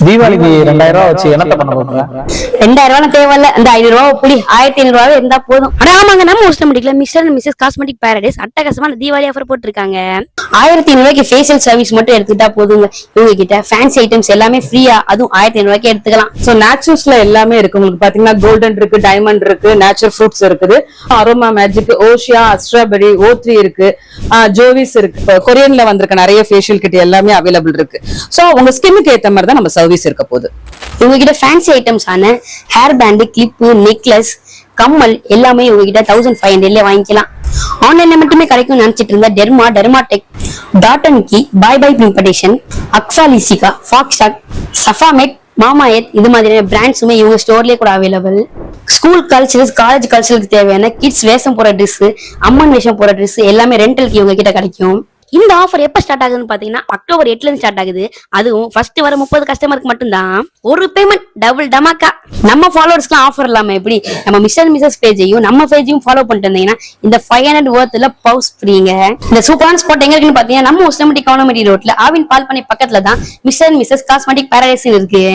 தீபாவளிக்கு 2000 ரூபாய் வச்சு என்னத்த பண்ண போறீங்க? 2000 ரூபாய் தேவையில்ல, இந்த 500 ரூபாய் புடி 1500 இருந்தா போதும். ஆமாங்க, நம்ம உஸ்டமெடிக்ல mister and missus cosmetic paradise அட்டகாசமான தீபாவளி ஆஃபர் போட்டுருக்காங்க. 1500 ரூபாய்க்கு ஃபேஷியல் சர்வீஸ் மட்டும் எடுத்துட்டா போதுங்க. இவங்க கிட்ட ஃபேன்சி ஐட்டம்ஸ் எல்லாமே ஃப்ரீயா, அதுவும் 1500 ரூபாய்க்கு எடுத்துக்கலாம். சோ நேச்சுரல்ஸ்ல எல்லாமே இருக்கு. உங்களுக்கு பாத்தீங்கன்னா கோல்டன் இருக்கு, டைமண்ட் இருக்கு, நேச்சுரல் ஃப்ரூட்ஸ் இருக்குது, அரோமா மேஜிக், ஓஷியா, அஸ்ட்ராபெரி, O3 இருக்கு, ஜோவிஸ் இருக்கு. கொரியன்ல வந்திருக்க நிறைய ஃபேஷியல் கிட் எல்லாமே அவைலபிள் இருக்கு. சோ உங்க ஸ்கின்னுக்கு ஏத்த மாதிரி தான் நம்ம சர்வீஸ் இருக்க போகுது. இவங்க கிட்ட ஃபேன்சி ஐட்டம்ஸ் ஆன ஹேர் பேண்ட், கிளிப்பு, நெக்லஸ், கம்மல் எல்லாமே இவங்க கிட்ட 1500 வாங்கிக்கலாம். ஆன்லைன்ல மட்டுமே கிடைக்கும் நினைச்சிட்டு இருந்த டெர்மாடெக், டாட்டன் கி, பாய் பிரிம்படேஷன், அக்ஸாலிசிகா, ஃபாக்ஸாக், சஃபாமெட், மாமாயத் இது மாதிரியான பிராண்ட்ஸுமே இவங்க ஸ்டோர்லயே கூட அவைலபிள். ஸ்கூல் கல்ச்சரல்ஸ், காலேஜ் கல்ச்சரலுக்கு தேவையான கிட்ஸ் வேஷம் போற ட்ரெஸ், அம்மன் வேஷம் போற ட்ரெஸ் எல்லாமே ரெண்டலுக்கு இவங்க கிட்ட கிடைக்கும். இந்த ஆஃபர் எப்ப ஸ்டார்ட் ஆகுதுன்னு பாத்தீங்கன்னா அக்டோபர் 8ல இருந்து ஸ்டார்ட் ஆகுது. அதுவும் ஃபர்ஸ்ட் வர 30 கஸ்டமருக்கு மட்டும்தான். ஒரு பேமெண்ட் டபுள் டமாக்கா. நம்ம ஃபாலோவர்ஸ்க்குலாம் ஆஃபர் இல்லாம எப்படி? நம்ம மிஸ்டர் மிஸ்ஸஸ் பேஜையும் நம்ம பேஜையும் ஃபாலோ பண்ணிட்டு இருந்தீங்கன்னா இந்த 500 வர்த்ல பவுஸ் ஃப்ரீங்க. இந்த சூப்பரான ஸ்பாட் எங்க இருக்குன்னு பாத்தீங்கன்னா நம்ம உஸ்டமெடிக் கானமெடி ரோட்ல ஆவின் பால் பண்ணி பக்கத்துல தான் மிஸ்டர் மிஸ்ஸஸ் காஸ்மெட்டிக் பாரடைஸ் இருக்கு.